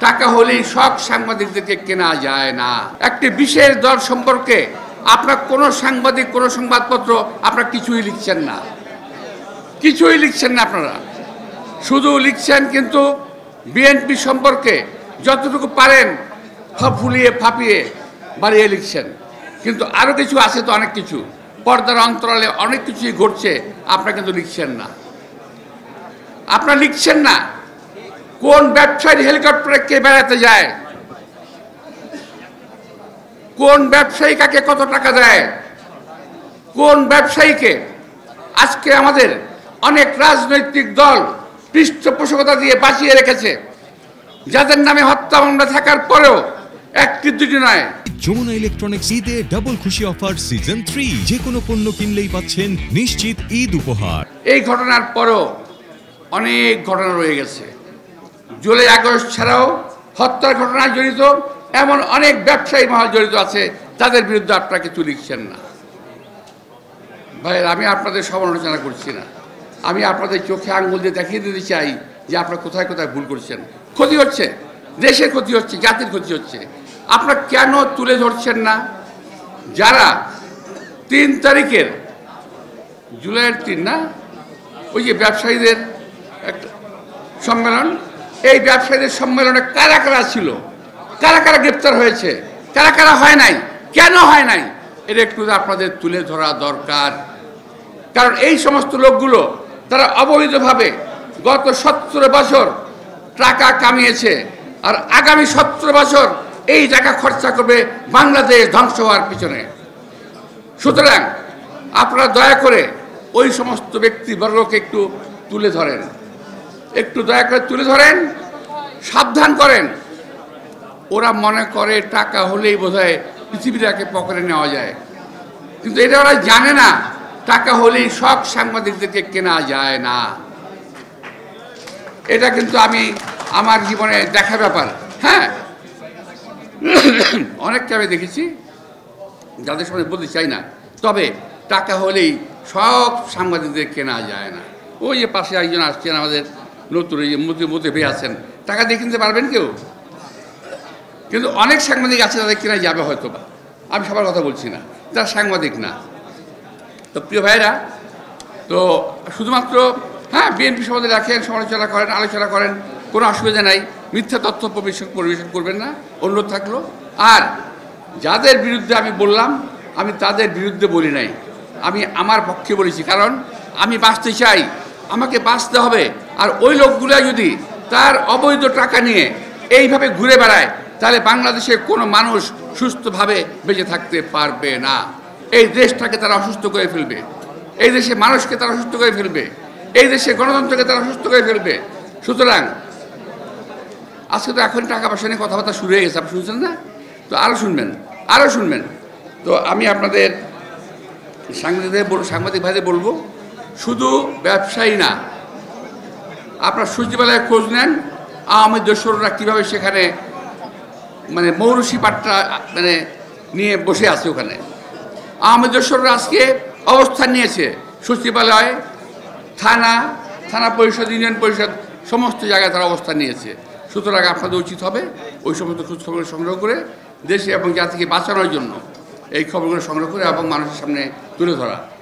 টাকা হলেই সব সাংবাদিকদেরকে কেনা যায় না। একটি বিশেষ দল সম্পর্কে আপনার কোনো সাংবাদিক, কোনো সংবাদপত্র আপনারা কিছুই লিখছেন না, কিছুই লিখছেন না। আপনারা শুধু লিখছেন কিন্তু বিএনপি সম্পর্কে যতটুকু পারেন ফুলিয়ে ফাঁপিয়ে বাড়িয়ে লিখছেন, কিন্তু আরও কিছু আছে তো, অনেক কিছু পর্দার অন্তরালে অনেক কিছুই ঘটছে, আপনারা কিন্তু লিখছেন না। আপনারা লিখছেন না কোন ব্যবসায়ী হেলিকপ্টারে কে বেড়াতে যায়, কোন ব্যবসায়ী কাকে কত টাকা দেয়, কোন ব্যবসায়ীকে আজকে আমাদের অনেক রাজনৈতিক দল পৃষ্ঠপোষকতা দিয়ে বাঁচিয়ে রেখেছে, যাদের নামে হত্যা মামলা থাকার পরেও একটি দুটি নয়। যমুনা ইলেকট্রনিক্স ঈদে ডাবল খুশি অফার সিজন 3, যে কোনো পণ্য কিনলেই পাচ্ছেন নিশ্চিত ঈদ উপহার। এই ঘটনার পরও অনেক ঘটনা রয়ে গেছে। জুলাই আগস্ট ছাড়াও হত্যার ঘটনায় জড়িত এমন অনেক ব্যবসায়ী মহল জড়িত আছে, তাদের বিরুদ্ধে আপনারা কিছু লিখছেন না। ভাই, আমি আপনাদের সমালোচনা করছি না, আমি আপনাদের চোখে আঙ্গুল দিয়ে দেখিয়ে দিতে চাই যে আপনারা কোথায় কোথায় ভুল করছেন। ক্ষতি হচ্ছে, দেশের ক্ষতি হচ্ছে, জাতির ক্ষতি হচ্ছে। আপনারা কেন তুলে ধরছেন না যারা 3 তারিখের জুলাইয়ের 3 না, ওই যে ব্যবসায়ীদের একটা সম্মেলন, এই ব্যবসায়ীদের সম্মেলনে কারা কারা ছিল, কারা কারা গ্রেপ্তার হয়েছে, কারা কারা হয় নাই, কেন হয় নাই, এটা একটু আপনাদের তুলে ধরা দরকার। কারণ এই সমস্ত লোকগুলো তারা অবৈধভাবে গত 17 বছর টাকা কামিয়েছে, আর আগামী 17 বছর এই টাকা খরচা করবে বাংলাদেশ ধ্বংস হওয়ার পিছনে। সুতরাং আপনারা দয়া করে ওই সমস্ত ব্যক্তিবর্গকে একটু তুলে ধরেন, একটু দয়া করে তুলে ধরেন, সাবধান করেন। ওরা মনে করে টাকা হলেই বোধহয় পৃথিবীটাকে পকেটে নেওয়া যায়, কিন্তু এটা ওরা জানে না টাকা হলেই সব সাংবাদিকদেরকে কেনা যায় না। এটা কিন্তু আমি আমার জীবনে দেখা ব্যাপার। হ্যাঁ, অনেককে আমি দেখেছি, যাদের সামনে বলতে চাই না, তবে টাকা হলেই সব সাংবাদিকদের কেনা যায় না। ওই যে পাশে একজন আসছেন আমাদের নতুন, এই যে মতে পেয়ে আছেন, টাকা দিয়ে কিনতে পারবেন কেউ, কিন্তু অনেক সাংবাদিক আছে তাদের কেনা যাবে হয়তো বা, আমি সবার কথা বলছি না, তারা সাংবাদিক না। তো প্রিয় ভাইরা, তো শুধুমাত্র হ্যাঁ বিএনপি সমাজে রাখেন, সমালোচনা করেন, আলোচনা করেন, কোনো অসুবিধা নাই, মিথ্যা তথ্য পরিবেশন করবেন না, অনুরোধ থাকলো। আর যাদের বিরুদ্ধে আমি বললাম, আমি তাদের বিরুদ্ধে বলি নাই, আমি আমার পক্ষে বলেছি, কারণ আমি বাঁচতে চাই, আমাকে বাঁচতে হবে। আর ওই লোকগুলো যদি তার অবৈধ টাকা নিয়ে এইভাবে ঘুরে বেড়ায়, তাহলে বাংলাদেশের কোনো মানুষ সুস্থভাবে বেঁচে থাকতে পারবে না। এই দেশটাকে তারা অসুস্থ করে ফেলবে, এই দেশে মানুষকে তারা অসুস্থ করে ফেলবে, এই দেশে গণতন্ত্রকে তারা অসুস্থ করে ফেলবে। সুতরাং আজকে তো এখন টাকা পয়সা নিয়ে কথাবার্তা শুরু হয়ে গেছে, আপনি শুনছেন না? তো আরও শুনবেন, আরও শুনবেন। তো আমি আপনাদের সাংবাদিক ভাইদের বলবো, শুধু ব্যবসায়ী না, আপনার সচিবালয়ে খোঁজ নেন আওয়ামী দোসররা কীভাবে সেখানে মানে মৌরসি পাট্টা মানে নিয়ে বসে আছে। ওখানে আওয়ামী দোসররা আজকে অবস্থান নিয়েছে সচিবালয়, থানা পরিষদ, ইউনিয়ন পরিষদ, সমস্ত জায়গায় তারা অবস্থান নিয়েছে। সুতরাং আপনাদের উচিত হবে ওই সমস্ত খোঁজখবর সংগ্রহ করে দেশে এবং জাতিকে বাঁচানোর জন্য এই খবরগুলো সংগ্রহ করে এবং মানুষের সামনে তুলে ধরা।